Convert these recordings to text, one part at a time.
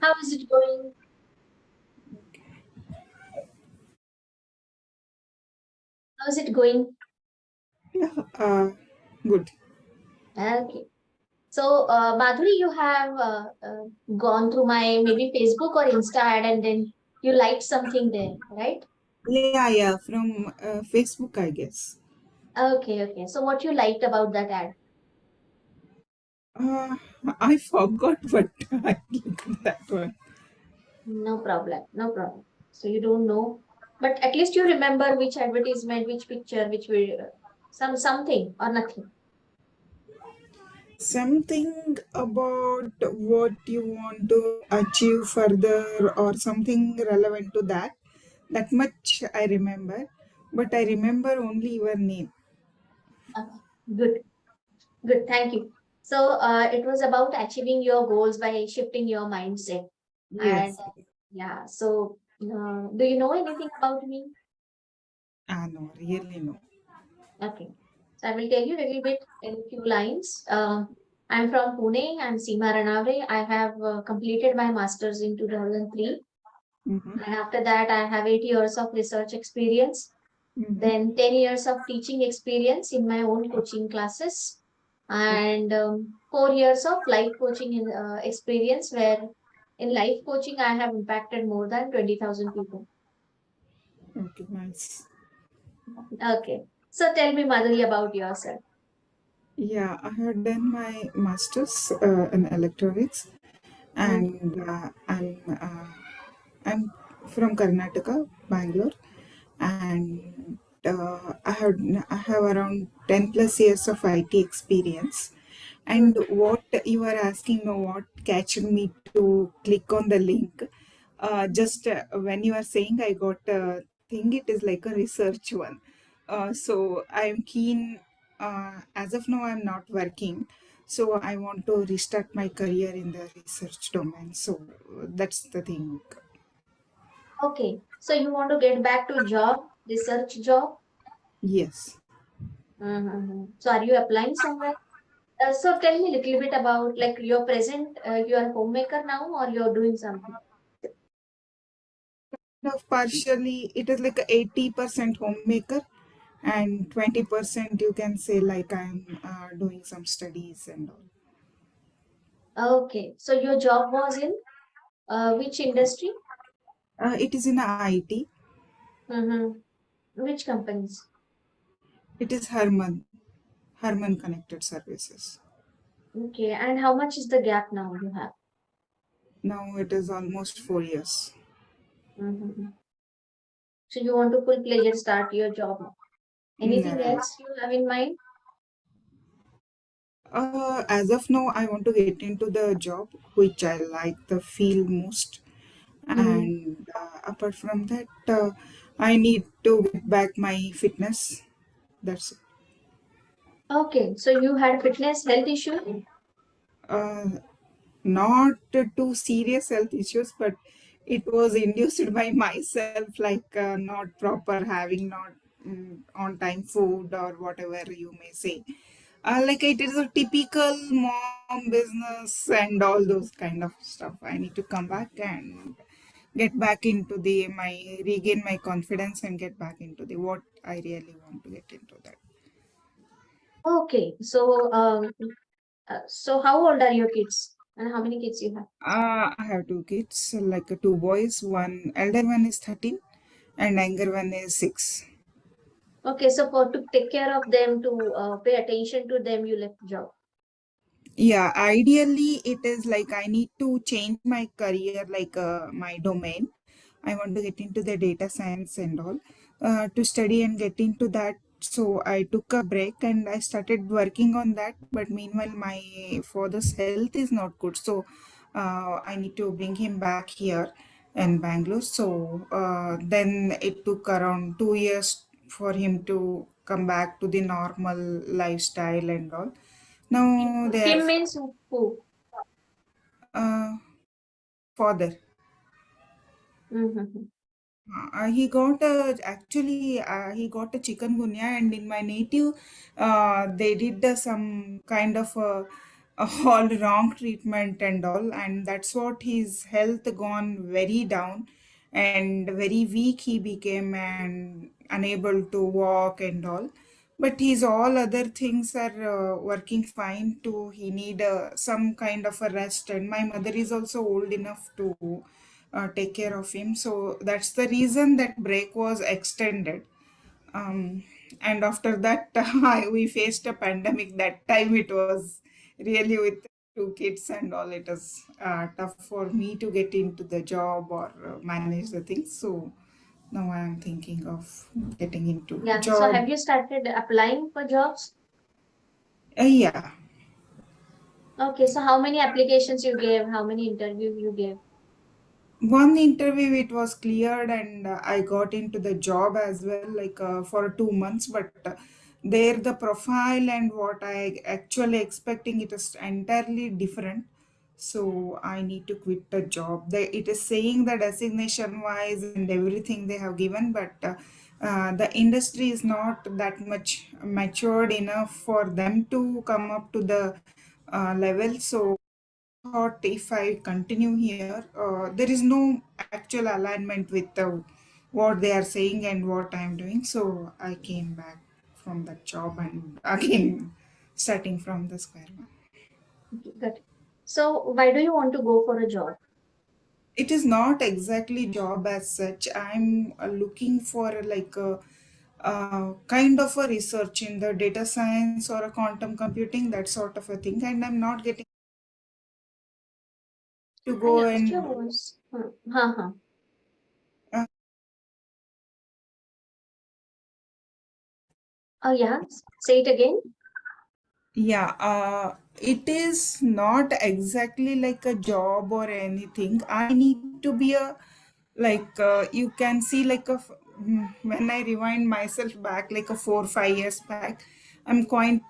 How is it going? How's it going? Yeah, good. Okay. So, Madhuri, you have gone through my maybe Facebook or Insta ad and then you liked something there, right? Yeah, from Facebook, I guess. Okay, okay. So, what you liked about that ad? Uh, I forgot, but I liked that one. No problem, no problem. So, you don't know, but at least you remember which advertisement, which picture, which video, something or nothing. Something about what you want to achieve further, or something relevant to that. That much I remember, but I remember only your name. Okay, good, good. Thank you. So, it was about achieving your goals by shifting your mindset. And Yes. yeah, so do you know anything about me? No, really no. Okay. So I will tell you a little bit in few lines. I'm from Pune. I'm Seema Ranavre. I have completed my master's in 2003. Mm-hmm. And after that, I have 8 years of research experience. Mm-hmm. Then 10 years of teaching experience in my own coaching classes. And 4 years of life coaching experience where in life coaching, I have impacted more than 20,000 people. Okay, nice. Okay. So tell me, Madhuri, about yourself. Yeah, I had done my master's in electronics, Mm, and I'm from Karnataka, Bangalore, and I have around 10 plus years of IT experience. mm. And what you are asking, what catched me to click on the link? Just when you are saying, I got a thing. It is like a research one. So I am keen. As of now, I'm not working, so I want to restart my career in the research domain. So that's the thing. Okay. So you want to get back to job, research job? Yes. Mm-hmm. So are you applying somewhere? So tell me a little bit about like your present, you are a homemaker now or you're doing something? Now, partially, it is like a 80% homemaker, and 20% you can say like I'm doing some studies and all. Okay. So your job was in which industry? It is in IT. Mm-hmm. Which companies? It is Herman Connected Services. Okay. And how much is the gap now you have? Now it is almost 4 years. Mm-hmm. So you want to full-fledged start your job now. Anything Right. else you have in mind? As of now, I want to get into the job which I like the field most, Mm-hmm. and apart from that, I need to get back my fitness. That's it. Okay. So you had fitness health issue? Uh, Not too serious health issues, but it was induced by myself, like not proper having, not on time food, or whatever you may say. Like it is a typical mom business and all those kind of stuff. I need to come back and get back into the my regain my confidence and get back into the what I really want to get into that. Okay. So how old are your kids? And how many kids you have? I have two kids, like two boys. One elder one is 13, and younger one is 6. Okay, so for to take care of them, to pay attention to them, you left job. Yeah, ideally it is like I need to change my career, like my domain. I want to get into the data science and all, to study and get into that. So I took a break and I started working on that. But meanwhile, my father's health is not good, so I need to bring him back here in Bangalore. So then it took around 2 years for him to come back to the normal lifestyle and all. Now they are Him means who? uh, father. Mm-hmm. He got a actually he got a chikungunya, and in my native they did some kind of all wrong treatment and all, and that's what his health gone very down, and very weak he became and unable to walk and all. But his all other things are working fine too. He need some kind of a rest, and my mother is also old enough to take care of him, so that's the reason that break was extended. um, and after that, we faced a pandemic. That time it was really with two kids and all, it was tough for me to get into the job or manage the things. So now I am thinking of getting into Yeah. So job. have you started applying for jobs? Yeah. Okay. So how many applications you gave? How many interviews you gave? One interview it was cleared, and I got into the job as well, like for 2 months. But there the profile and what I actually expecting, it is entirely different. So I need to quit the job. It is saying the designation wise and everything they have given, but the industry is not that much matured enough for them to come up to the level. So thought if I continue here, there is no actual alignment with what they are saying and what I'm doing. So I came back from that job and again starting from the square one. Okay, got it. So why do you want to go for a job? It is not exactly job as such. I'm looking for like a kind of a research in the data science or a quantum computing, that sort of a thing, and I'm not getting to I go lost your and voice. Huh, huh. uh, Oh, yeah. Say it again. yeah, it is not exactly like a job or anything. I need to be a, like you can see like when I rewind myself back like a 4 5 years back, I'm quite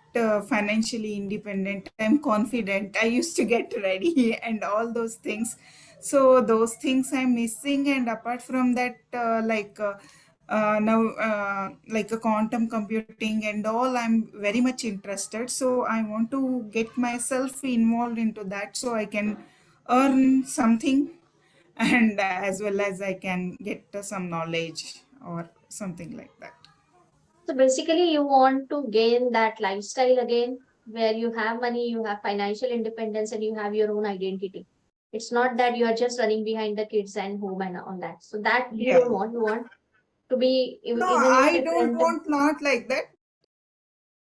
financially independent. I'm confident. I used to get ready and all those things. So those things I'm missing, and apart from that, now like a quantum computing and all, I'm very much interested. So I want to get myself involved into that so I can earn something, and as well as I can get some knowledge or something like that. So basically, you want to gain that lifestyle again where you have money, you have financial independence, and you have your own identity. It's not that you are just running behind the kids and home and all that. So that you Yeah. don't want. You want to be No, even I if don't in the, want not like that.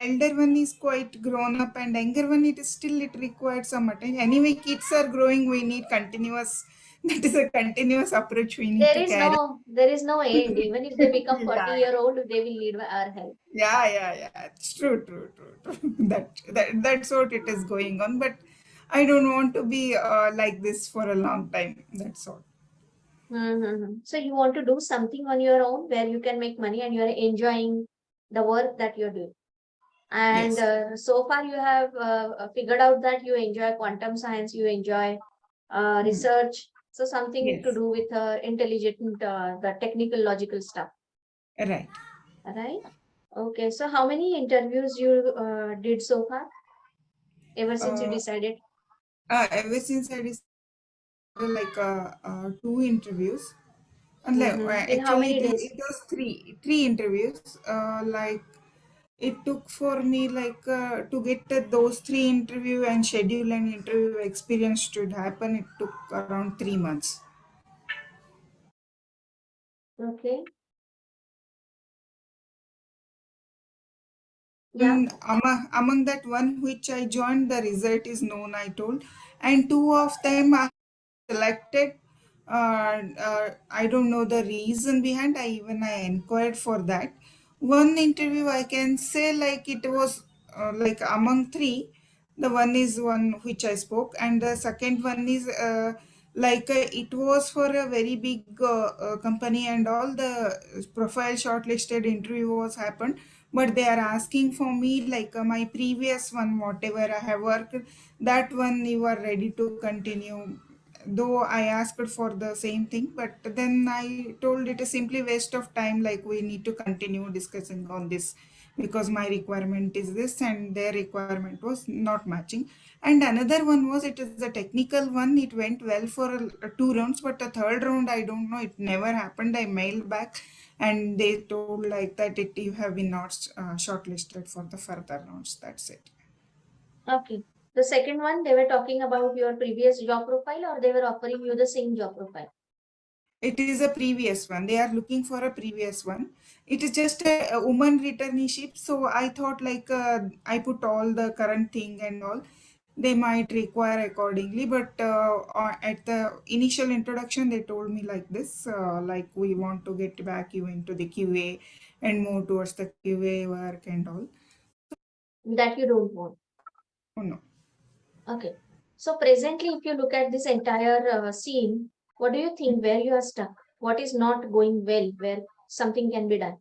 Elder one is quite grown up, and younger one it is still, it required some attention. Anyway, kids are growing. We need continuous. That is a continuous approach we need to carry. there is no end. Even if they become 40 Yeah, year old, they will need our help. yeah. It's true, true. That's what it is going on. But I don't want to be like this for a long time. That's all. Mm-hmm. So you want to do something on your own where you can make money and you are enjoying the work that you're doing. And Yes. so far, you have figured out that you enjoy quantum science, you enjoy Mm. research, so something to Yes. do with intelligent, the technical, logical stuff, Right. right? Okay, so how many interviews you did so far, ever since you Uh, decided? Ever since I decided, like two interviews, and like, Mm-hmm. In how actually many it days? was three interviews. Like it took for me like to get those three interview and schedule and interview experience should happen. It took around 3 months. Okay, yeah, Among that one which I joined, the result is known, I told, and two of them I selected. I don't know the reason behind. I inquired for that. One interview I can say like it was like among three, the one is one which I spoke, and the second one is like it was for a very big company and all. The profile shortlisted interview was happened, but they are asking for me like my previous one, whatever I have worked, that one you are ready to continue. Though I asked for the same thing, but then I told it is simply waste of time, like we need to continue discussing on this because my requirement is this and their requirement was not matching. And another one was, it is a technical one, it went well for two rounds, but the third round, I don't know, it never happened. I mailed back and they told like that, it you have been not shortlisted for the further rounds, that's it. Okay. The second one, they were talking about your previous job profile or they were offering you the same job profile? It is a previous one. They are looking for a previous one. It is just a woman returnship. So I thought like I put all the current thing and all. They might require accordingly. But at the initial introduction, they told me like this, like we want to get back you into the QA and more towards the QA work and all. That you don't want. Oh no. Okay. So presently, if you look at this entire scene, what do you think where you are stuck? What is not going well, where something can be done?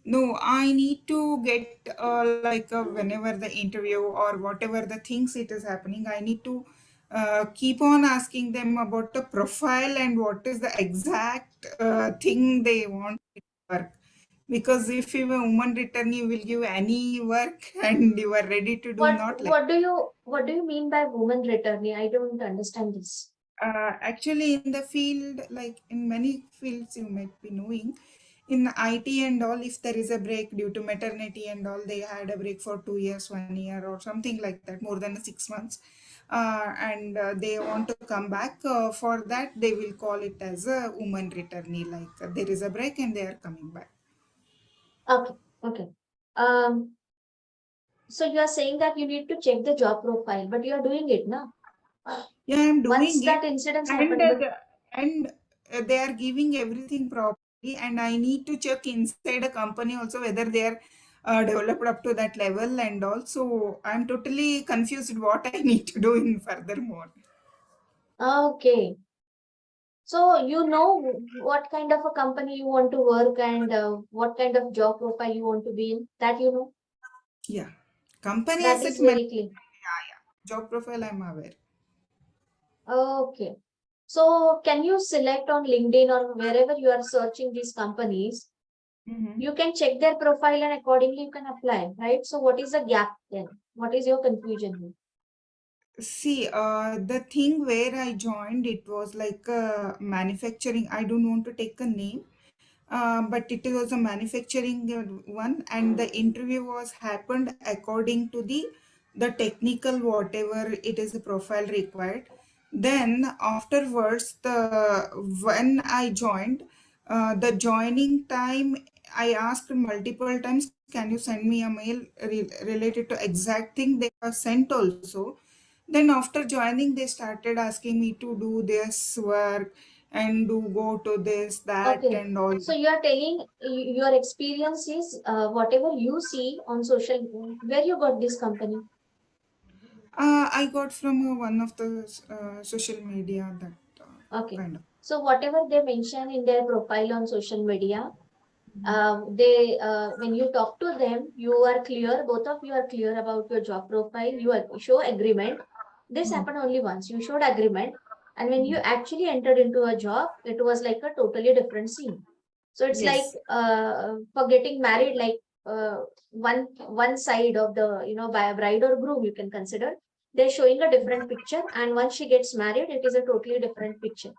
No, I need to get like whenever the interview or whatever the things it is happening, I need to keep on asking them about the profile and what is the exact thing they want to work. Because if you a woman return, you will give any work and you are ready to do, What not like. what do you mean by woman returnee? I don't understand this. Actually, in the field, like in many fields, you might be knowing, in IT and all, if there is a break due to maternity and all, they had a break for 2 years, 1 year, or something like that, more than 6 months, and they want to come back. For that, they will call it as a woman returnee. Like there is a break and they are coming back. Okay, okay. Um, so you are saying that you need to check the job profile, but you are doing it now. Yeah, I'm Once doing it, that incident and happened, they are giving everything properly, and I need to check inside a company also whether they are developed up to that level, and also I'm totally confused what I need to do in furthermore. okay. So you know what kind of a company you want to work and what kind of job profile you want to be in. That you know. Yeah, company That asset is man. very clear. Yeah, yeah. Job profile, I'm aware. Okay. So can you select on LinkedIn or wherever you are searching these companies, Mhm. you can check their profile and accordingly you can apply, right? So what is the gap then? What is your confusion here? See, the thing where I joined, it was like manufacturing. I don't want to take a name, but it was a manufacturing one, and the interview was happened according to the technical whatever it is a profile required. Then afterwards, the when I joined, the joining time, I asked multiple times, can you send me a mail related to exact thing they have sent also. Then after joining, they started asking me to do this work and do go to this, that, Okay. and all. So you are telling your experience is whatever you see on social, where you got this company. I got from one of the social media that Okay. kind of. So whatever they mention in their profile on social media, they when you talk to them, you are clear, both of you are clear about your job profile, you show agreement. This Mm. happened only once, you showed agreement, and when you actually entered into a job, it was like a totally different scene. So it's like Yes. for getting married, like one side of the, by a bride or groom, you can consider they're showing a different picture, and once she gets married, it is a totally different picture.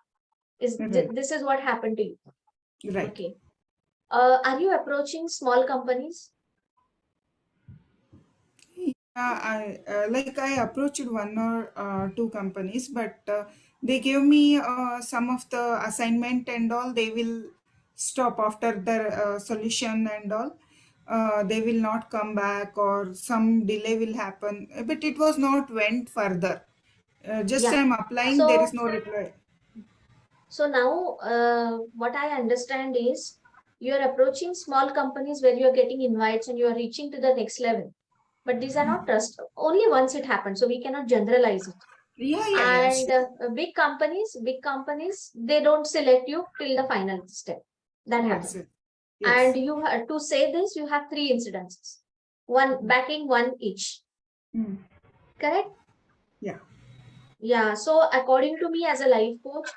Right. This is what happened to you? Right. Okay. Are you approaching small companies? Yeah, I approached one or two companies, but they gave me some of the assignment and all. They will stop after the solution and all. They will not come back, or some delay will happen. But it was not went further. Just Yeah. I'm applying. There is So, no reply. so now, what I understand is you are approaching small companies where you are getting invites and you are reaching to the next level. But these are not trust. Only once it happens, so we cannot generalize it. Yeah, yeah, yeah. And Sure. big companies, they don't select you till the final step. That Yes. happens. Yes. And Yes. you have to say this, you have three incidences, one backing one each. Mm. Correct? Yeah. Yeah. So according to me as a life coach,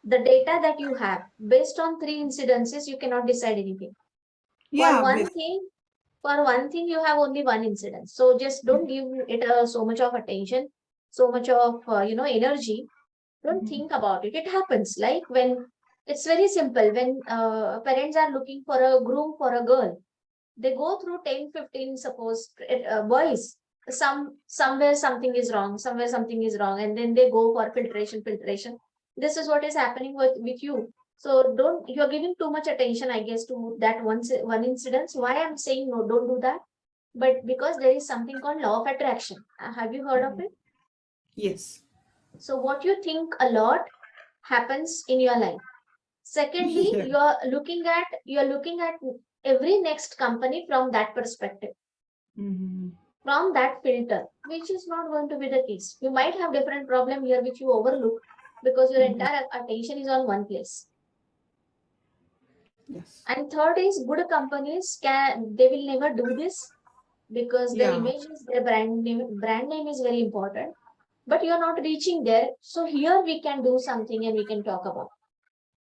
the data that you have based on three incidences, you cannot decide anything. For Yeah. one thing, For one thing, you have only one incident. So just don't give it so much of attention, so much of, energy. Don't think about it. It happens. Like when it's very simple. When parents are looking for a groom for a girl, they go through 10, 15, suppose, boys. Somewhere something is wrong, somewhere something is wrong, and then they go for filtration. This is what is happening with you. So don't, you're giving too much attention, I guess, to that one incident. Why I'm saying no, don't do that. But because there is something called law of attraction. Have you heard of it? Yes. So what you think a lot happens in your life. Secondly, Yeah. you're looking at every next company from that perspective, Mm-hmm. from that filter, which is not going to be the case. You might have different problem here which you overlook because your Mm-hmm. entire attention is on one place. Yes. And third is, good companies they will never do this because their Yeah. image is, their brand name is very important. But you're not reaching there. So here we can do something and we can talk about.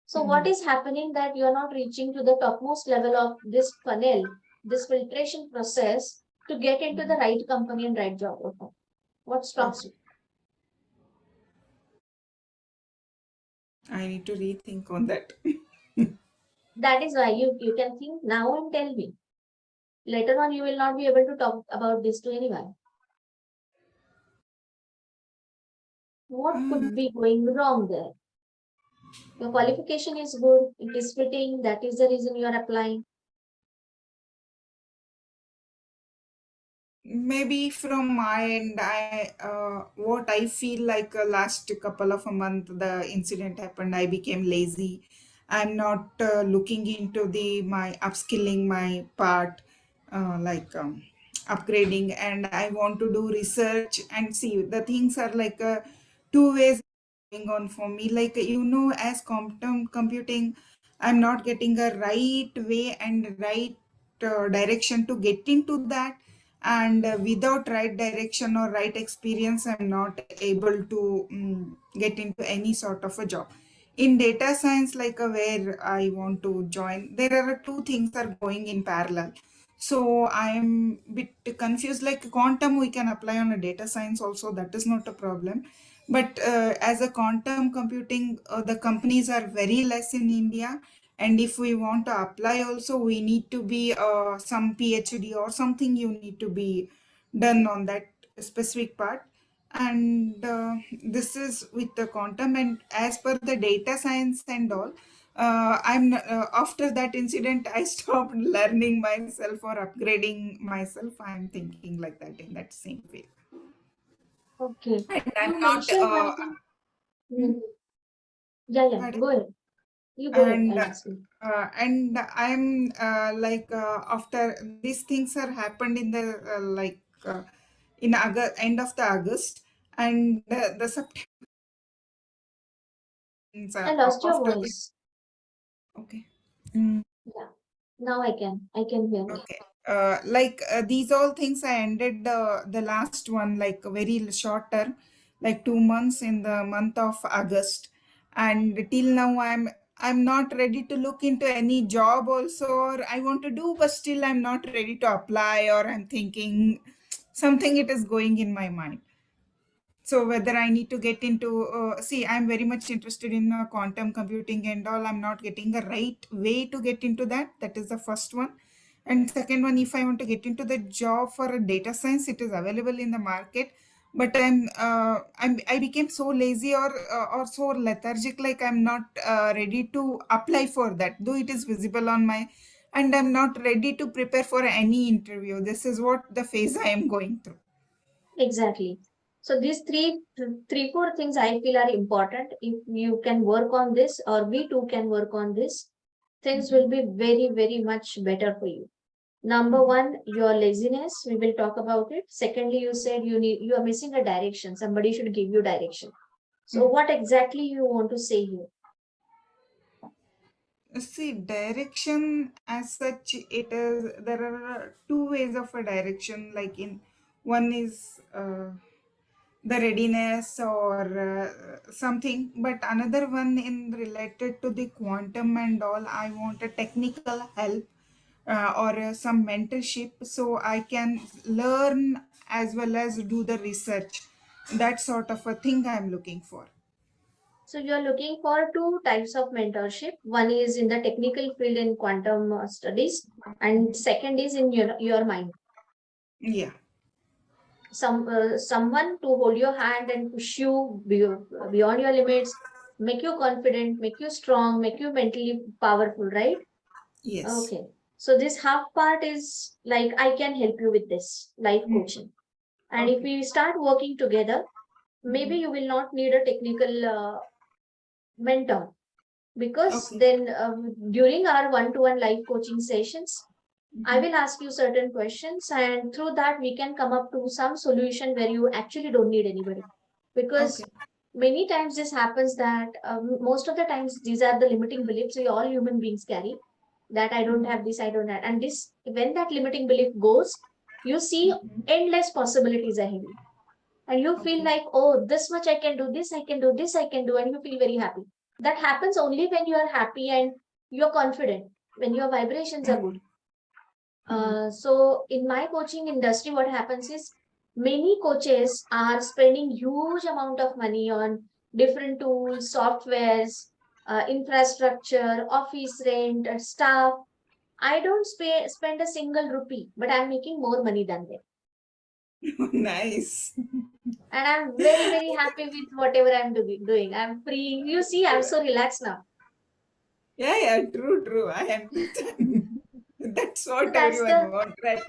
So what is happening that you're not reaching to the topmost level of this funnel, this filtration process to get into the right company and right job offer? What stops Okay. you? I need to rethink on that. That is why you can think now and tell me. Later on, you will not be able to talk about this to anyone. What Uh, could be going wrong there? Your qualification is good, it is fitting, that is the reason you are applying. Maybe from my end, what I feel like last couple of a month the incident happened, I became lazy. I'm not looking into the my upskilling my part, like upgrading, and I want to do research and see the things are like two ways going on for me. Like as quantum computing, I'm not getting a right way and right direction to get into that, and without right direction or right experience I'm not able to get into any sort of a job in data science, like where I want to join. There are two things are going in parallel, so I'm bit confused. Like quantum we can apply on a data science also, that is not a problem. But as a quantum computing, the companies are very less in India, and if we want to apply also, we need to be some PhD or something, you need to be done on that specific part. And this is with the quantum, and as per the data science and all, after that incident I stopped learning myself or upgrading myself. I'm thinking like that, in that same way. Okay. And I'm You not mentioned one thing. hmm, Mhm. Yeah, yeah. pardon? Go ahead. You go ahead. and I'll ask you. and I'm like after these things are happened in the like in August, end of the August, and the September, I lost your after the voice. okay. Mm, Yeah. Now I can. I can hear you. okay. Like these all things I ended the last one like very short term, like 2 months in the month of August, and till now I'm not ready to look into any job also, or I want to do, but still I'm not ready to apply, or I'm thinking something it is going in my mind. So whether I need to get into see, I'm very much interested in quantum computing and all. I'm not getting the right way to get into that. That is the first one. And second one, if I want to get into the job for a data science, it is available in the market, but I became so lazy, or so lethargic, like I'm not ready to apply for that, though it is visible on my, and I'm not ready to prepare for any interview. This is what the phase I am going through. Exactly. So these three, four things I feel are important. If you can work on this, or we too can work on this, things will be very, very much better for you. Number one, your laziness. We will talk about it. Secondly, you said you are missing a direction. Somebody should give you direction. So what exactly you want to say here? See, direction as such, it is there are two ways of a direction. Like in one is the readiness or something, but another one in related to the quantum and all. I want a technical help or some mentorship, so I can learn as well as do the research. That sort of a thing I'm looking for. So you're looking for two types of mentorship. One is in the technical field in quantum studies, and second is in your mind. Yeah. Someone to hold your hand and push you beyond your limits, make you confident, make you strong, make you mentally powerful, right? Yes. Okay. So this half part is like I can help you with this life Mm. coaching. And if Okay. we start working together, maybe you will not need a technical mentor, because Okay. then during our one-to-one life coaching sessions, I will ask you certain questions, and through that we can come up to some solution where you actually don't need anybody. Okay. Because many times this happens that most of the times these are the limiting beliefs we all human beings carry, that I don't have this, I don't have, and this, when that limiting belief goes, you see endless possibilities ahead, and you feel Okay. like, oh, this much I can do, this I can do, this I can do, and you feel very happy. That happens only when you are happy and you're confident, when your vibrations are good. So in my coaching industry, what happens is many coaches are spending huge amount of money on different tools, softwares, infrastructure, office rent, staff. I don't spend a single rupee, but I'm making more money than them. Nice. And I'm very, very happy with whatever I'm doing. I'm free. You see, I'm so relaxed now. Yeah, yeah, true, true. I understand. That's So what that's everyone the, wants, right?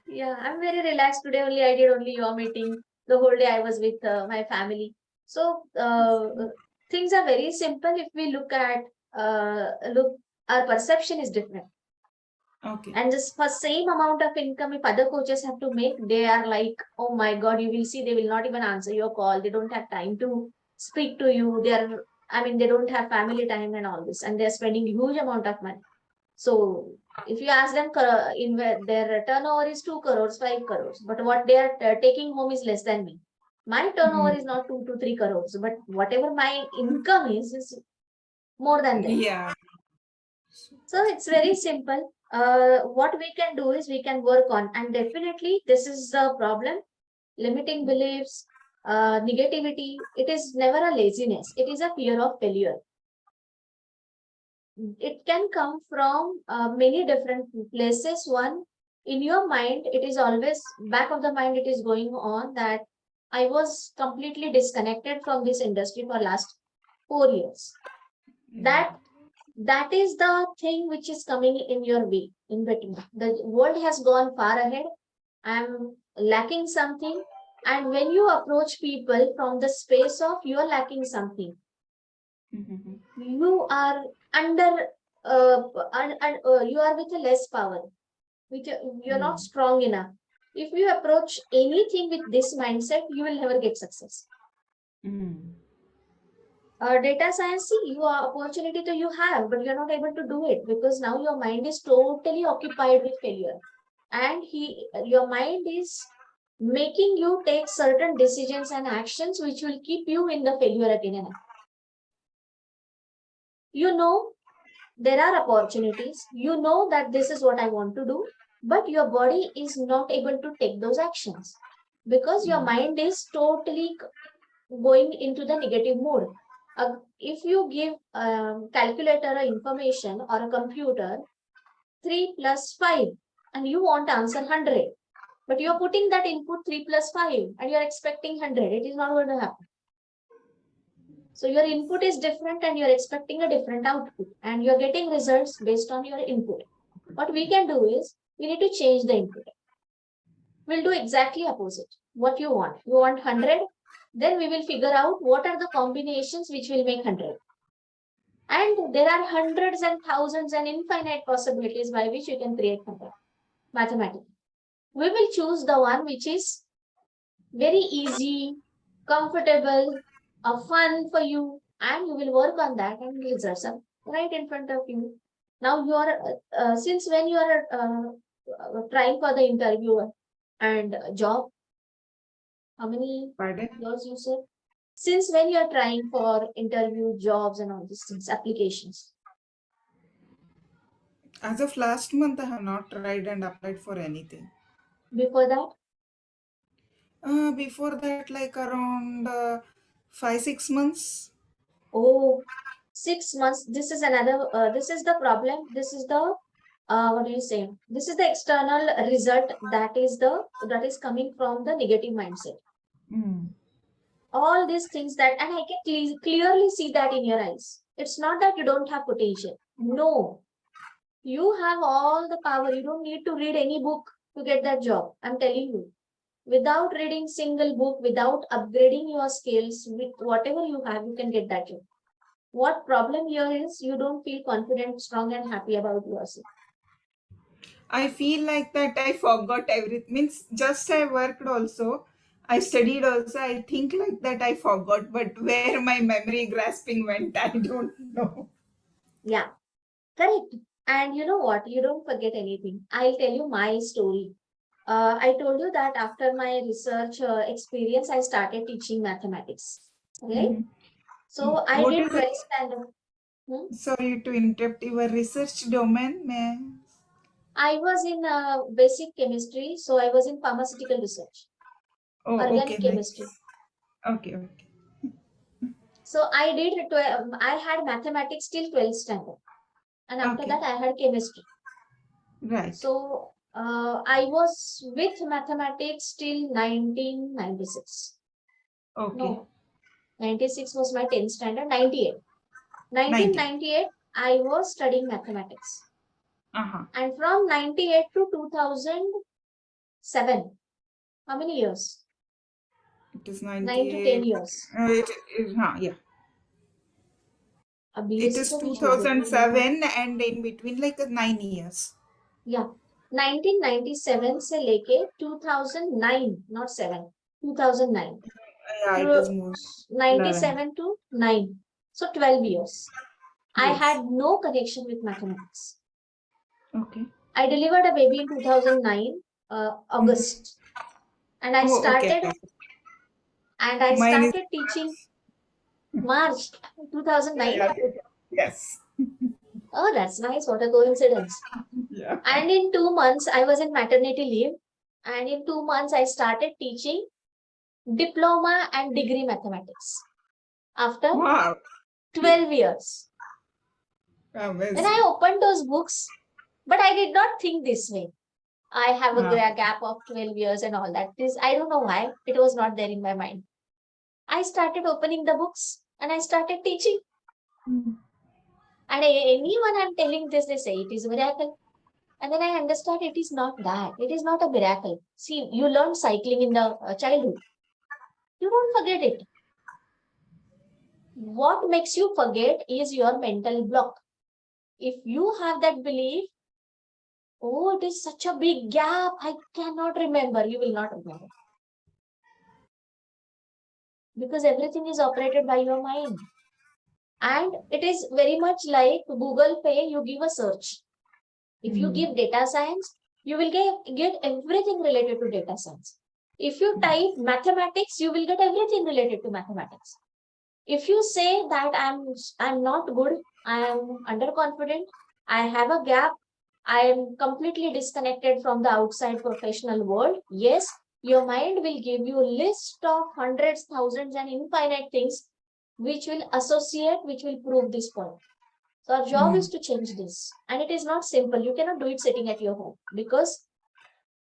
yeah, I'm very relaxed today. Only I did only your meeting. The whole day I was with my family. So things are very simple. If we look, our perception is different. Okay. And just for same amount of income, if other coaches have to make, they are like, oh my God, you will see, they will not even answer your call. They don't have time to speak to you. I mean, they don't have family time and all this, and they're spending huge amount of money. So if you ask them, their turnover is 2 crores, 5 crores, but what they are taking home is less than me. My turnover Mm. is not 2 to 3 crores, but whatever my income is more than them. Yeah. So it's very simple. What we can do is we can work on, and definitely this is the problem. Limiting beliefs, negativity. It is never a laziness. It is a fear of failure. It can come from many different places. One, in your mind, it is always back of the mind. It is going on that I was completely disconnected from this industry for last 4 years. That that is the thing which is coming in your way in between. The world has gone far ahead. I'm lacking something. And when you approach people from the space of you're lacking something, you are under, you are with a less power, you're not strong enough. If you approach anything with this mindset, you will never get success. Data science, see, you are opportunity to you have, but you're not able to do it because now your mind is totally occupied with failure, and your mind is making you take certain decisions and actions which will keep you in the failure again and again. You know there are opportunities, you know that this is what I want to do, but your body is not able to take those actions because your mind is totally going into the negative mode. If you give calculator a information or a computer 3 plus 5 and you want answer 100, but you're putting that input 3 plus 5 and you're expecting 100, it is not going to happen. So your input is different and you're expecting a different output, and you're getting results based on your input. What we can do is we need to change the input. We'll do exactly opposite. What you want. You want 100, then we will figure out what are the combinations which will make 100. And there are hundreds and thousands and infinite possibilities by which you can create 100 mathematically. We will choose the one which is very easy, comfortable, fun for you, and you will work on that, and results are right in front of you. Now you are, since when you are trying for the interview and job, how many Pardon? years you said? Since when you are trying for interview, jobs, and all these things, applications? As of last month, I have not tried and applied for anything. Before that? Before that, like around 5 6 months. Oh, 6 months. This is another, this is the problem. This is the, what do you say? This is the external result that is coming from the negative mindset. Mm. All these things that, and I can clearly see that in your eyes. It's not that you don't have potential. No, you have all the power. You don't need to read any book to get that job. I'm telling you. Without reading single book, without upgrading your skills, with whatever you have, you can get that job. What problem here is you don't feel confident, strong, and happy about yourself. I feel like that I forgot everything. Means just I worked also. I studied also. I think like that I forgot, but where my memory grasping went, I don't know. Yeah, correct. And you know what? You don't forget anything. I'll tell you my story. I told you that after my research experience, I started teaching mathematics. Okay. Mhm. So I What did is it? 12th standard. Hmm? Sorry to interrupt. Your research domain, may I was in basic chemistry, so I was in pharmaceutical research, Oh, okay, organic nice. chemistry. Okay, okay. So I had mathematics till 12th standard, and after Okay, that I had chemistry. right. So I was with mathematics till 1996. Okay. No, 96 was my 10th standard. 98. 90. 1998 I was studying mathematics, Uh-huh. and from 98 to 2007. How many years? It is 9 to 10 98. years. Yeah. अब It BSc is तो नहीं छोड़ देते हैं ये लोग. 2007 and in between like 9 years. या 1997 से लेके 2009, not 7, 2009 Yeah, to it is more 11. 97 to 9, so 12 years. I Yes. had no connection with mathematics. Okay. I delivered a baby in 2009 Mhm. August, and I Oh, okay, started okay. and I Mine is started teaching March 2009. yeah, yes. Oh, that's nice. What a coincidence. Yeah. And in 2 months, I was in maternity leave. And in 2 months, I started teaching diploma and degree mathematics after Wow. 12 years. Then I Amazing. opened those books, but I did not think this way. I have a Uh, gap of 12 years and all that. This, I don't know why. It was not there in my mind. I started opening the books and I started teaching. And anyone I'm telling this, they say it is a miracle. And then I understand it is not that. It is not a miracle. See, you learn cycling in the childhood. You don't forget it. What makes you forget is your mental block. If you have that belief, oh, it is such a big gap, I cannot remember, you will not remember. Because everything is operated by your mind. And it is very much like Google Pay, you give a search. If you mm, give data science, you will get everything related to data science. If you type mathematics, you will get everything related to mathematics. If you say that I'm not good, I'm underconfident, I have a gap, I am completely disconnected from the outside professional world, yes, your mind will give you a list of hundreds, thousands, and infinite things which will associate, which will prove this point. So our job is mm. to change this. And it is not simple. You cannot do it sitting at your home because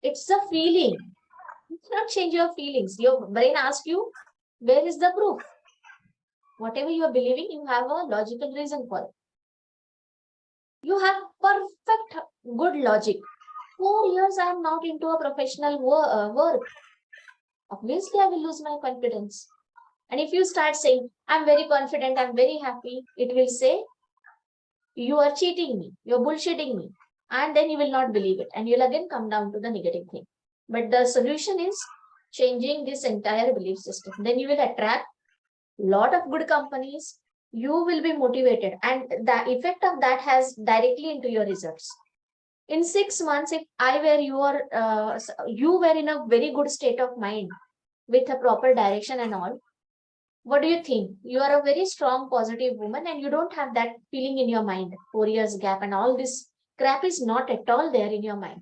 it's a feeling. You cannot change your feelings. Your brain asks you, where is the proof? Whatever you are believing, you have a logical reason for it. You have perfect good logic. 4 years I am not into a professional work. Obviously, I will lose my confidence. And if you start saying, I'm very confident, I'm very happy, it will say, you are cheating me, you're bullshitting me. And then you will not believe it. And you'll again come down to the negative thing. But the solution is changing this entire belief system. Then you will attract lot of good companies. You will be motivated, and the effect of that has directly into your results. In 6 months, if I were you were in a very good state of mind with a proper direction and all, what do you think? You are a very strong positive woman and you don't have that feeling in your mind, 4 years gap and all this Crap is not at all there in your mind.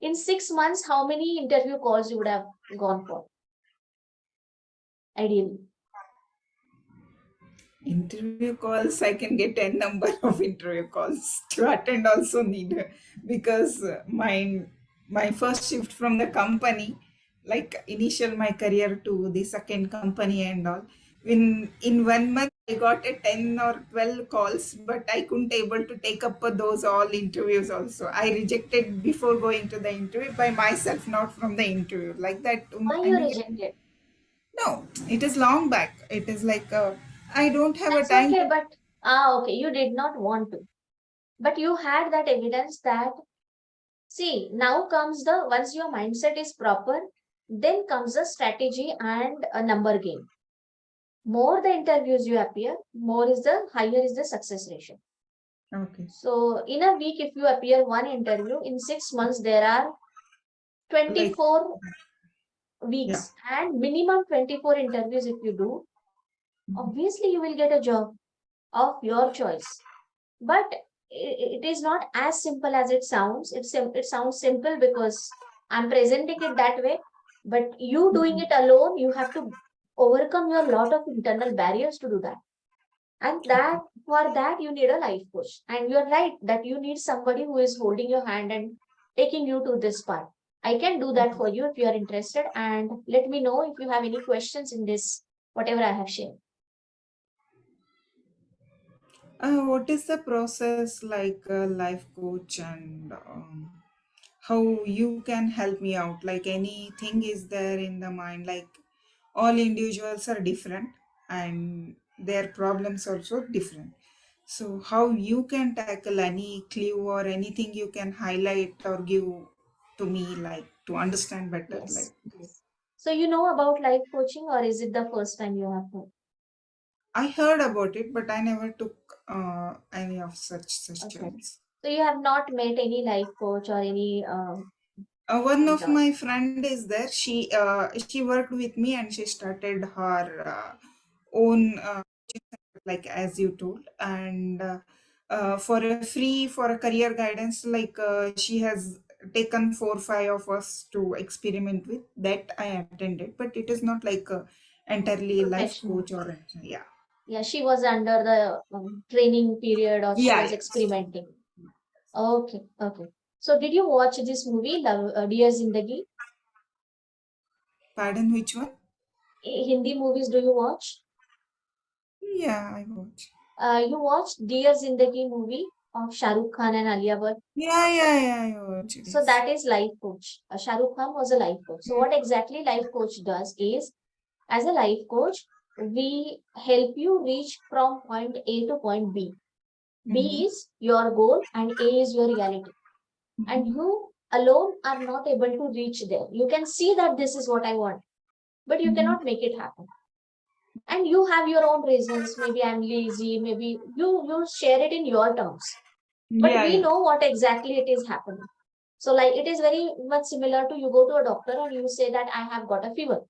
In 6 months, how many interview calls you would have gone for, ideally? Interview calls, I can get n number of interview calls to attend also need, because my first shift from the company, like initial my career to the second company and all, in 1 month I got a 10 or 12 calls, but I couldn't able to take up those all interviews also. I rejected before going to the interview by myself, not from the interview, like that. Why I you mean, rejected? no, it is long back. It is like I don't have a That's time okay, to. but okay, you did not want to. But you had that evidence that, see, now comes the, once your mindset is proper, then comes the strategy and a number game. More the interviews you appear, more is the higher is the success ratio. Okay. So in a week, if you appear one interview, in 6 months there are Like, 24 yeah. weeks and minimum 24 interviews. If you do, obviously you will get a job of your choice. But it is not as simple as it sounds. It sounds simple because I'm presenting it that way. But you doing it alone, you have to overcome your lot of internal barriers to do that. And Okay. that, for that you need a life coach. And you're right that you need somebody who is holding your hand and taking you to this part. I can do that for you if you are interested. And let me know if you have any questions in this, whatever I have shared. What is the process like a life coach, and how you can help me out? Like anything is there in the mind? Like all individuals are different and their problems also different. So how you can tackle any clue or anything you can highlight or give to me, like to understand better, like. Yes. So you know about life coaching, or is it the first time you have heard? I heard about it, but I never took any of such Okay. sessions. So you have not met any life coach or any One of the, my friend is there. She worked with me and she started her own like as you told, and for a free for a career guidance, like she has taken 4 5 of us to experiment with that. I attended, but it is not like a entirely life professional. coach or anything. Yeah. Yeah, she was under the training period, or she Yeah, was yeah. experimenting. Okay, okay. So did you watch this movie, Love, Dear Zindagi? Pardon, which one? Hindi movies do you watch? Yeah, I watch. You watched Dear Zindagi movie of Shah Rukh Khan and Alia Bhatt. Yeah, yeah, yeah, I watch it. So Yes. that is life coach. Shah Rukh Khan was a life coach. So what exactly life coach does is, as a life coach, we help you reach from point A to point B. Mm-hmm. B is your goal and A is your reality. And you alone are not able to reach there. You can see that this is what I want, but you Mm-hmm. cannot make it happen. And you have your own reasons. Maybe I'm lazy. Maybe you share it in your terms. But Yeah, we yeah. know what exactly it is happening. So like it is very much similar to, you go to a doctor and you say that I have got a fever.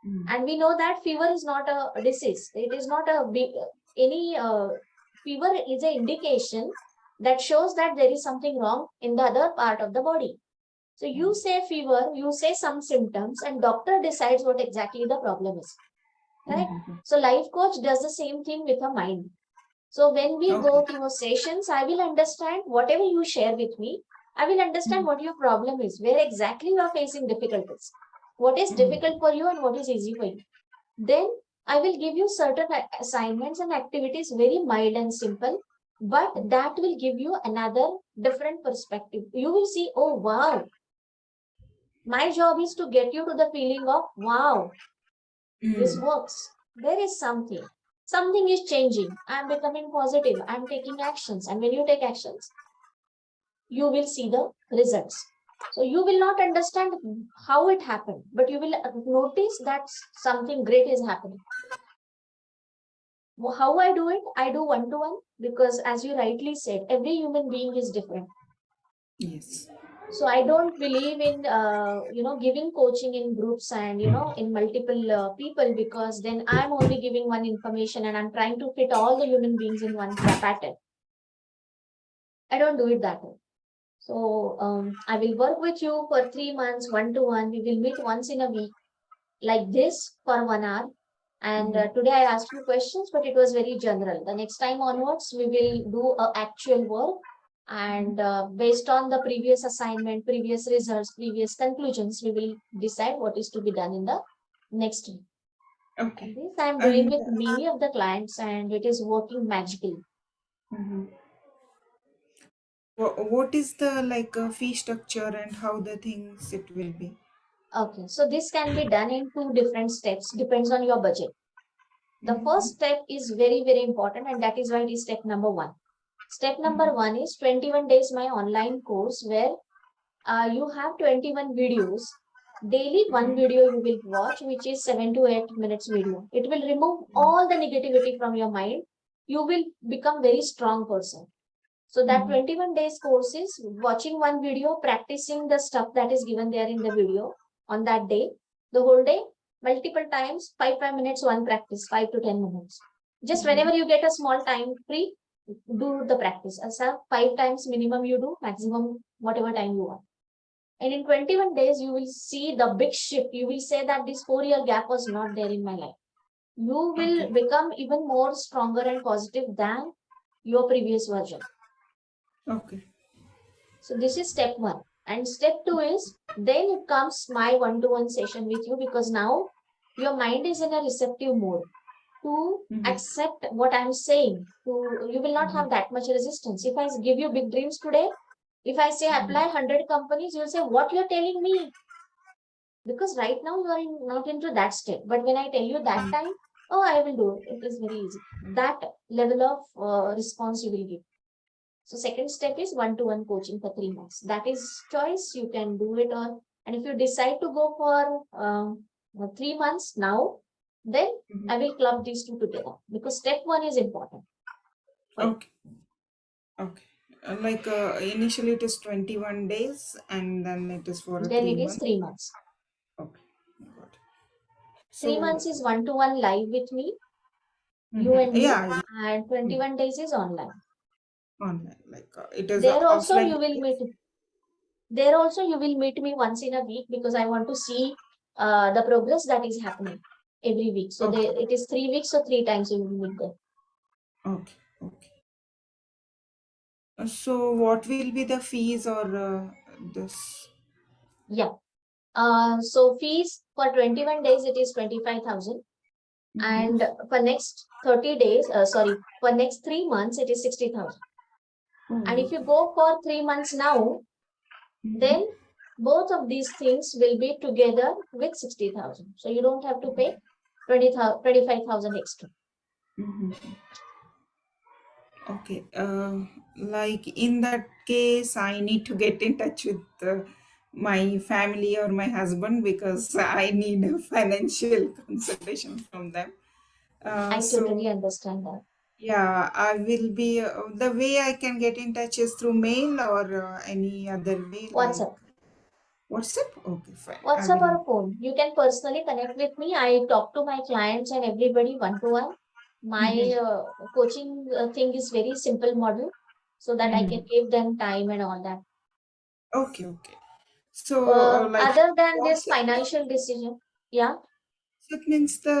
Mm. And we know that fever is not a disease. It is not a big, any fever is an indication that shows that there is something wrong in the other part of the body. So you say fever, you say some symptoms, and doctor decides what exactly the problem is. Correct? So life coach does the same thing with a mind. So when we Okay. go to your sessions, I will understand whatever you share with me. I will understand what your problem is, where exactly you are facing difficulties, what is difficult for you and what is easy for you. Then I will give you certain assignments and activities, very mild and simple, but that will give you another different perspective. You will see, oh wow, my job is to get you to the feeling of, wow, this Mm. works. There is something. Something is changing. I'm becoming positive. I'm taking actions. And when you take actions, you will see the results. So you will not understand how it happened, but you will notice that something great is happening. How I do it? I do one to one, because as you rightly said, every human being is different. Yes. So I don't believe in giving coaching in groups and in multiple people, because then I'm only giving one information and I'm trying to fit all the human beings in one pattern. I don't do it that way. So I will work with you for 3 months, one to one. We will meet once in a week, like this for 1 hour. And Mm-hmm. today I asked you questions, but it was very general. The next time onwards, we will do actual work. And based on the previous assignment, previous results, previous conclusions, we will decide what is to be done in the next week. Okay. And this I'm doing And with many of the clients, and it is working magically. mhm. What is the like fee structure and how the things it will be? Okay, so this can be done in two different steps, depends on your budget. The Mm-hmm. first step is very, very important, and that is why it is step number one. Step number one is 21 days my online course where you have 21 videos. Daily one video you will watch, which is 7 to 8 minutes video. It will remove all the negativity from your mind. You will become very strong person. So that Mm-hmm. 21 days course is watching one video, practicing the stuff that is given there in the video on that day, the whole day, multiple times, 5 minutes, one practice, 5 to 10 minutes. Just whenever you get a small time free, do the practice. As a 5 times minimum you do, maximum whatever time you want. And in 21 days, you will see the big shift. You will say that this 4 year gap was not there in my life. You will Okay. become even more stronger and positive than your previous version. Okay. So this is step one. And step two is then it comes my one-to-one session with you because now your mind is in a receptive mode to Mm-hmm. accept what I'm saying. To you will not have that much resistance. If I give you big dreams today, if I say apply 100 companies, you'll say what you're telling me. Because right now you are not into that state. But when I tell you that time, oh, I will do it. It is very easy. That level of response you will give. So second step is one-to-one coaching for 3 months. That is choice. You can do it or, and if you decide to go for 3 months now, then Mm-hmm. I will club these two together because step one is important for you. Okay. Okay. Like initially it is 21 days and then it is for a Then three it is months. 3 months. Okay. Got it. 3 months So, is one-to-one live with me, you mhm. and me, Yeah, yeah. and Mm. 21 days is online. Online. Like it is There also offline you will days. meet There also you will meet me once in a week because I want to see the progress that is happening every week. So Okay. it is 3 weeks, so 3 times you will meet there. Okay. Okay. So, what will be the fees or this? Yeah. So fees for 21 days it is 25,000, Mm-hmm. and for next 30 days, for next 3 months it is 60,000. And Oh, if you go for 3 months now, mm-hmm. then both of these things will be together with 60,000. So you don't have to pay 20,000, 25,000 extra. Mm-hmm. Okay. Like in that case, I need to get in touch with my family or my husband because I need a financial consultation from them. I totally So understand that. yeah, I will be the way I can get in touch is through mail or any other way like WhatsApp. WhatsApp. Okay, fine. I WhatsApp will. or phone. You can personally connect with me. I talk to my clients and everybody one to one. My Mm-hmm. coaching thing is very simple model so that I can Mm-hmm. give them time and all that. Okay, okay. So like Other than this WhatsApp, financial decision, yeah, WhatsApp means the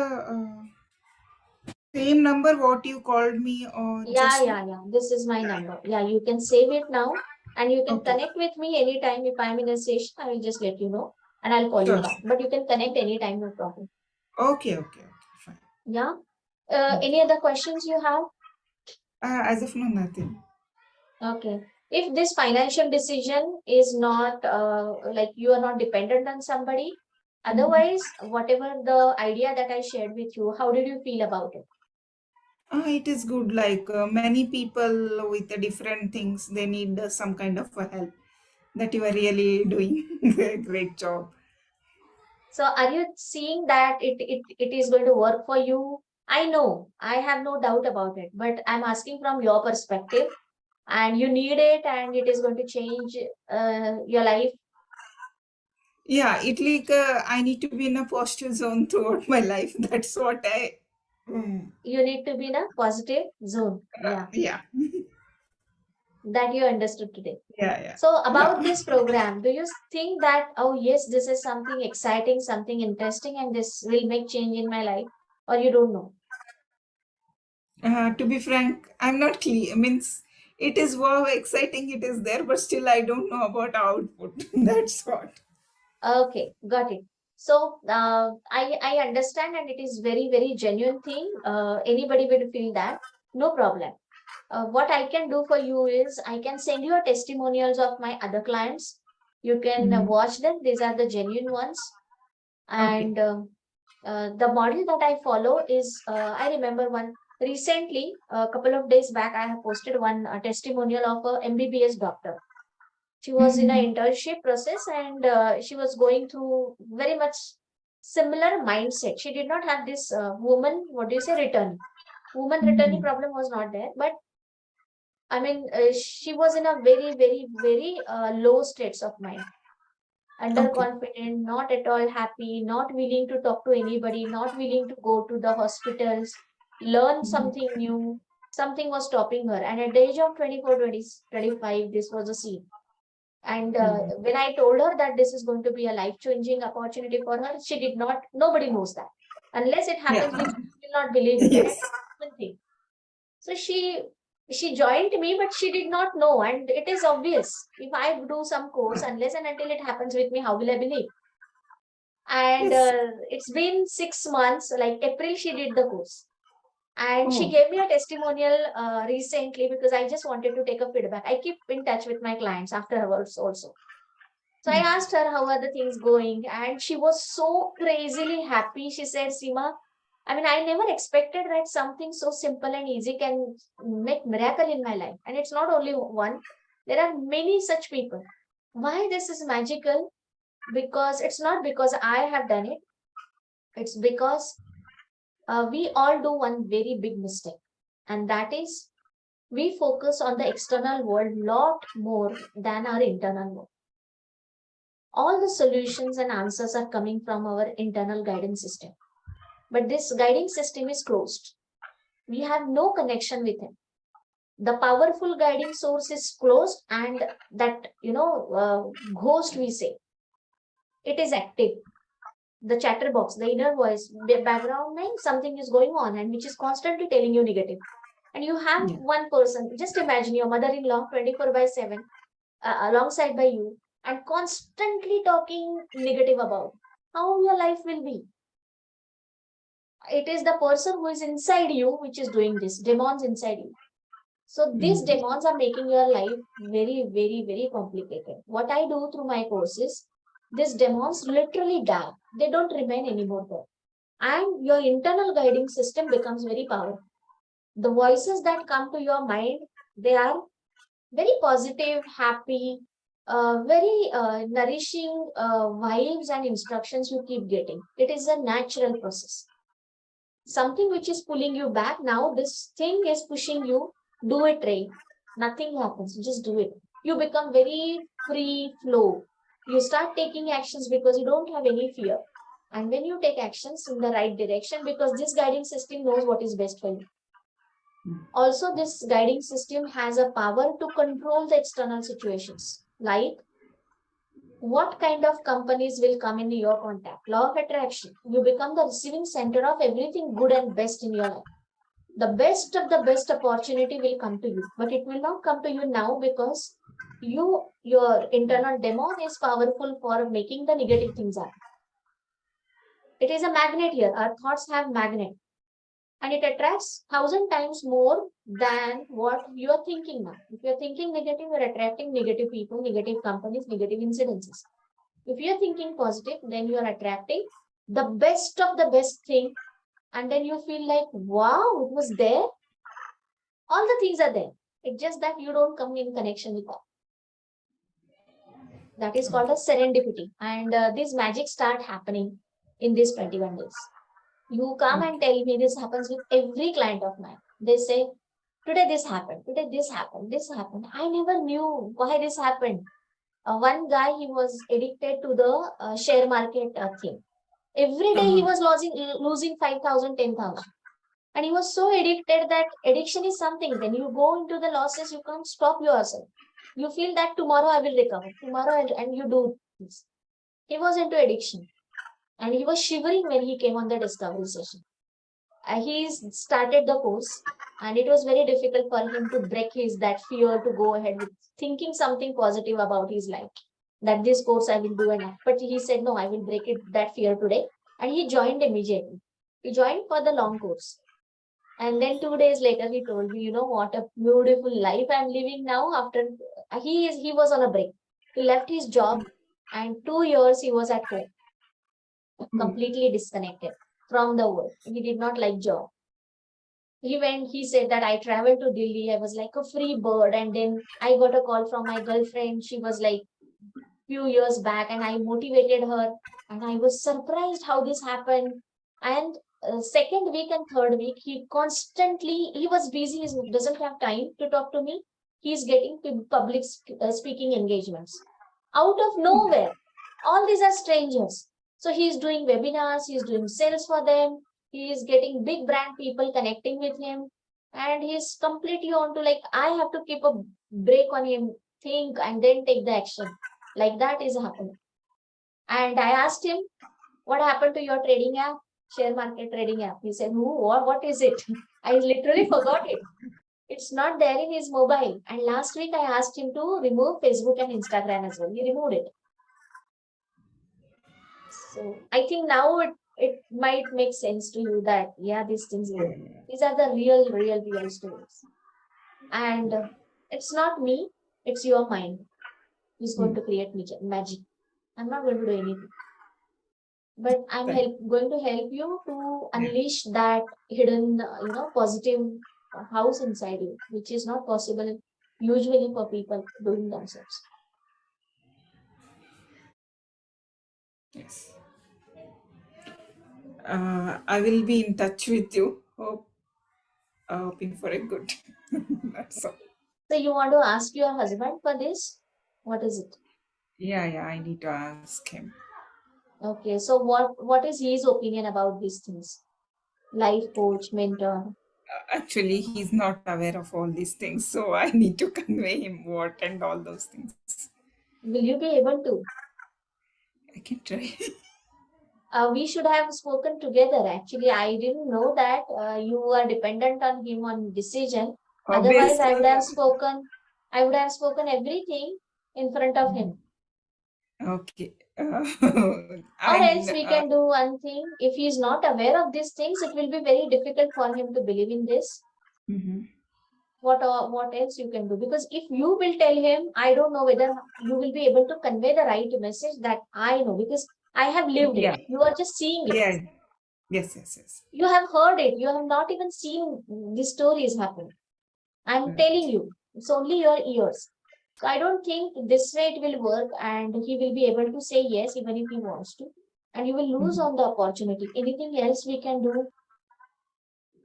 same number what you called me yeah, just now. yeah, yeah. This is my number. Yeah, you can save it now and you can Okay, connect with me anytime. If I'm in a session, I will just let you know and I'll call you sure, back. sure. But you can connect anytime, no problem. Okay, okay, okay, fine. Yeah. Okay. Any other questions you have? As of now, nothing. Okay. If this financial decision is not like you are not dependent on somebody, Mhm. otherwise, whatever the idea that I shared with you, how did you feel about it? It is good. Like many people with the different things, they need some kind of a help. That you are really doing a great job. So, are you seeing that it is going to work for you? I know, I have no doubt about it, but I'm asking from your perspective, and you need it, and it is going to change your life. Yeah, it like I need to be in a positive zone throughout my life. That's what I. Mm, You need to be in a positive zone. Yeah. yeah. that you understood today. Yeah, yeah. So about Yeah. this program, do you think that, oh yes, this is something exciting, something interesting, and this will make change in my life, or you don't know? To be frank, I'm not clear. Means it is wow exciting. It is there, but still I don't know about output. That's what. Okay, got it. So I understand, and it is very genuine thing. Anybody will feel that, no problem. What I can do for you is I can send you a testimonials of my other clients. You can Mhm. watch them. These are the genuine ones. Okay. And the model that I follow is, I remember one recently, a couple of days back, I have posted one testimonial of a MBBS doctor. She was in Mhm. an internship process, and she was going through very much similar mindset. She did not have this woman, what do you say, return. Woman returning Mhm. problem was not there, but I mean, she was in a very low states of mind, Okay. underconfident, not at all happy, not willing to talk to anybody, not willing to go to the hospitals, learn something new. Something was stopping her. And at the age of 24, 20, 25, this was a scene. And Mhm. when I told her that this is going to be a life changing opportunity for her, she did not, nobody knows that. Unless it happens Yeah. with you, you will not believe it, right? Yes. One thing. So she joined me, but she did not know. And it is obvious. If I do some course, unless and until it happens with me, how will I believe? And Yes. it's been 6 months, like April, she did the course. And she Oh. gave me a testimonial recently because I just wanted to take a feedback. I keep in touch with my clients afterwards also. So I asked her how are the things going, and she was so crazily happy. She said, Seema, I mean, I never expected that something so simple and easy can make miracle in my life. And it's not only one. There are many such people. Why this is magical? Because it's not because I have done it. It's because we all do one very big mistake. And that is we focus on the external world lot more than our internal world. All the solutions and answers are coming from our internal guidance system. But this guiding system is closed. We have no connection with it. The powerful guiding source is closed, and that, ghost we say, it is active. The chatterbox, the inner voice, the background name, something is going on, and which is constantly telling you negative. And you have Yeah. one person, just imagine your mother in law 24 by 7 alongside by you and constantly talking negative about how your life will be. It is the person who is inside you which is doing this, demons inside you. So these Mhm. demons are making your life very complicated. What I do through my courses, these demons literally die. They don't remain anymore there. And your internal guiding system becomes very powerful. The voices that come to your mind, they are very positive, happy, very nourishing vibes and instructions you keep getting. It is a natural process. Something which is pulling you back, now this thing is pushing you, do it, Ray. Nothing happens, just do it. You become very free flow. You start taking actions because you don't have any fear. And when you take actions in the right direction, because this guiding system knows what is best for you. Also, this guiding system has a power to control the external situations, like what kind of companies will come in your contact. Law of attraction. You become the receiving center of everything good and best in your life. The best of the best opportunity will come to you, but it will not come to you now because your internal demon is powerful for making the negative things happen. It is a magnet here. Our thoughts have magnet, and it attracts 1,000 times more than what you are thinking now. If you are thinking negative, you are attracting negative people, negative companies, negative incidences. If you are thinking positive, then you are attracting the best of the best thing, and then you feel like, wow, it was there. All the things are there. It's just that you don't come in connection with that. That is called a serendipity. And this magic start happening in these 21 days. You come and Okay. tell me this happens with every client of mine. They say, today this happened, today this happened, this happened. I never knew why this happened. One guy, he was addicted to the share market thing. Every day he Uh-huh. was losing 5,000, 10,000. And he was so addicted that addiction is something. When you go into the losses, you can't stop yourself. You feel that tomorrow I will recover, and you do this. He was into addiction and he was shivering when he came on the discovery session. He started the course and it was very difficult for him to break his that fear to go ahead with thinking something positive about his life, that this course I will do. And but he said no, I will break it that fear today. And he joined immediately. He joined for the long course. And then 2 days later, he told me, you know what a beautiful life I'm living now. After he was on a break. He left his job, and 2 years he was at home, Oh, completely disconnected from the world. He did not like job. He said that I traveled to Delhi. I was like a free bird, and then I got a call from my girlfriend. She was like few years back, and I motivated her, and I was surprised how this happened. And second week and third week, he was busy. He doesn't have time to talk to me. He's getting public speaking engagements out of nowhere. All these are strangers. So he's doing webinars. He's doing sales for them. He is getting big brand people connecting with him, and he's completely on to like I have to keep a break on him, think, and then take the action like that is happening. And I asked him, what happened to your trading app, share market trading app? He said, who, what is it? I literally forgot it. It's not there in his mobile. And last week I asked him to remove Facebook and Instagram as well. He removed it. So I think now it might make sense to you that, yeah, these things work. These are the real stories. And it's not me, it's your mind who's going to create magic. I'm not going to do anything. But thank going to help you to yeah. unleash that hidden positive house inside you, which is not possible usually for people doing themselves. Yes. I will be in touch with you. Hoping for a good. That's all. So you want to ask your husband for this? What is it? Yeah, yeah. I need to ask him. Okay, so what is his opinion about these things? Life coach, mentor. Actually, he's not aware of all these things, so I need to convey him what and all those things. Will you be able to? I can try. We should have spoken together. Actually, I didn't know that you are dependent on him on decision. Otherwise, Obviously. I would have spoken everything in front of him. Okay. Or I mean, else we can do one thing. If he is not aware of these things, it will be very difficult for him to believe in this. mhm. What else you can do? Because if you will tell him, I don't know whether you will be able to convey the right message that I know because I have lived it. Yeah, You are just seeing it. yeah. Yes, yes, yes. You have heard it. You have not even seen the stories happen. I'm telling Right. you, it's only your ears. So I don't think this way it will work and he will be able to say yes even if he wants to. And you will lose Mhm. on the opportunity. Anything else we can do?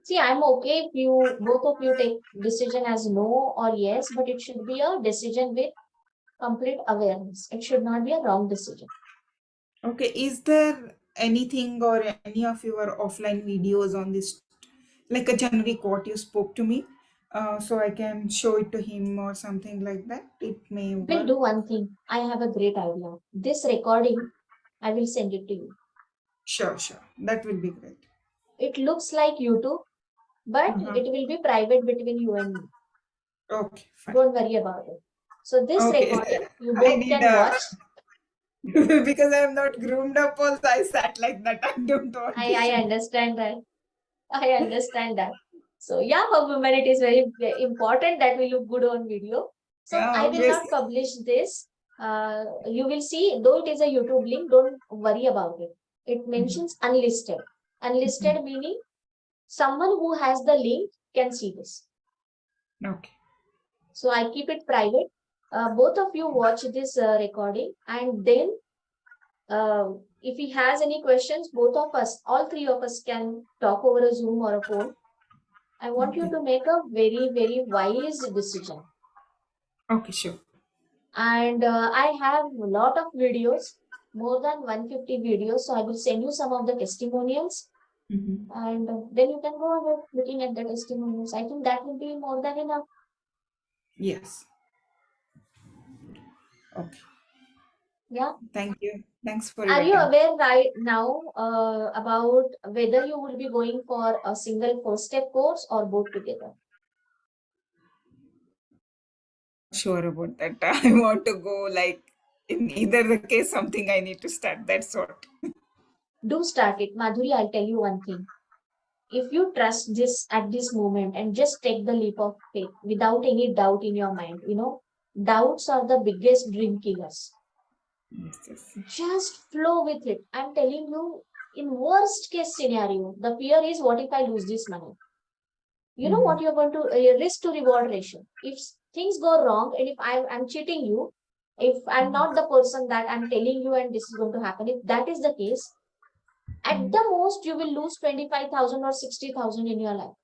See, I'm okay if you both of you take decision as no or yes, but it should be a decision with complete awareness. It should not be a wrong decision. Okay, is there anything or any of your offline videos on this, like a generic what you spoke to me, so I can show it to him or something like that? It may We'll work. do one thing. I have a great idea. This recording, I will send it to you. Sure, sure. That will be great. It looks like YouTube, but Uh-huh. it will be private between you and me. Okay, fine. Don't worry about it. So this Okay, recording, you I both need can watch. because I am not groomed up. Also, I sat like that. I don't want to I show. understand that. I understand that. So yeah, for women, it is very, very important that we look good on video. So Yeah, I will not obviously. publish this. You will see, though it is a YouTube link, don't worry about it. It mentions unlisted. Unlisted meaning someone who has the link can see this. Okay. So I keep it private. Both of you watch this recording and then if he has any questions, both of us, all three of us can talk over a Zoom or a phone. I want you Okay. to make a very wise decision. Okay, sure. And I have a lot of videos, more than 150 videos. So I will send you some of the testimonials. Mm-hmm. And then you can go ahead looking at the testimonials. I think that will be more than enough. Yes. Okay. Yeah. Thank you. Thanks for Are your you time. aware right now about whether you will be going for a single first step course or both together? I'm not sure about that. I want to go like in either the case, something I need to start. That's what. Do start it. Madhuri, I'll tell you one thing. If you trust this at this moment and just take the leap of faith without any doubt in your mind, doubts are the biggest dream killers. Yes, yes. Just flow with it. I'm telling you, in worst case scenario, the fear is what if I lose this money? You know Mm-hmm. what you're going to risk to reward ratio. If things go wrong and if I'm cheating you, if I'm not the person that I'm telling you and this is going to happen, if that is the case, at the most you will lose 25,000 or 60,000 in your life,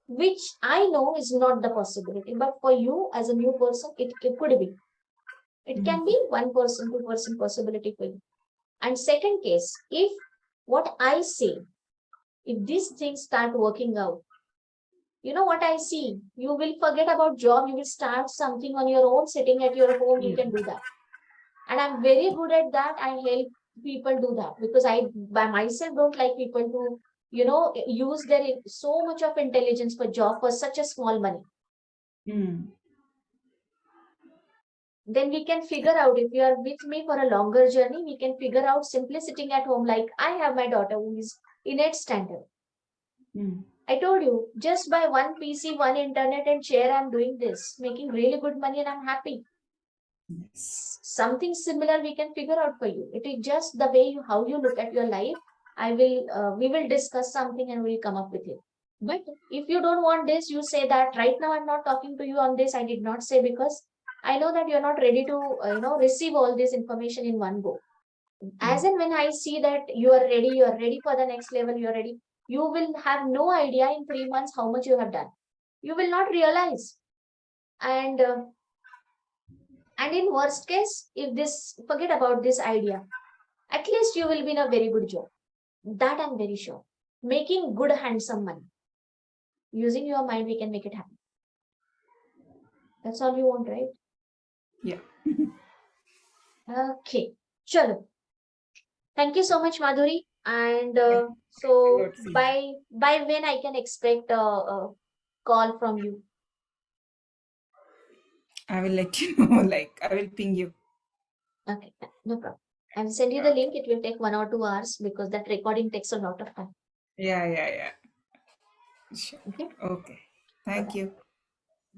which I know is not the possibility. But for you as a new person, it could be. It can be 1%, 2% possibility for you. And second case, if what I say, if these things start working out, you know what I see? You will forget about job. You will start something on your own, sitting at your home. You Yeah. can do that. And I'm very good at that. I help people do that because I, by myself, don't like people to, use their so much of intelligence for job for such a small money. Mm. Then we can figure out if you are with me for a longer journey, we can figure out simply sitting at home. Like I have my daughter who is in 8th standard. Mm. I told you, just by one PC, one internet and chair, I'm doing this, making really good money and I'm happy. Yes. Something similar we can figure out for you. It is just the way you, how you look at your life. We will discuss something and we'll come up with it. But if you don't want this, you say that right now I'm not talking to you on this. I did not say because I know that you're not ready to, receive all this information in one go. As Mm. and when I see that you are ready for the next level, you are ready, you will have no idea in 3 months how much you have done. You will not realize. And and in worst case, if this forget about this idea, at least you will be in a very good job. That I'm very sure. Making good handsome money. Using your mind, we can make it happen. That's all you want, right? Yeah. Okay. Chalo. Thank you so much, Madhuri. And Thank you a so lot, Seema. by when I can expect a call from you? I will let you know. Like I will ping you. Okay, no problem. I will send you the Okay. link. It will take 1 or 2 hours because that recording takes a lot of time. Yeah, yeah, yeah. Sure. Okay, Okay. bye Thank bye. you.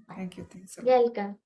Bye. Thank you. Thanks a lot. Welcome.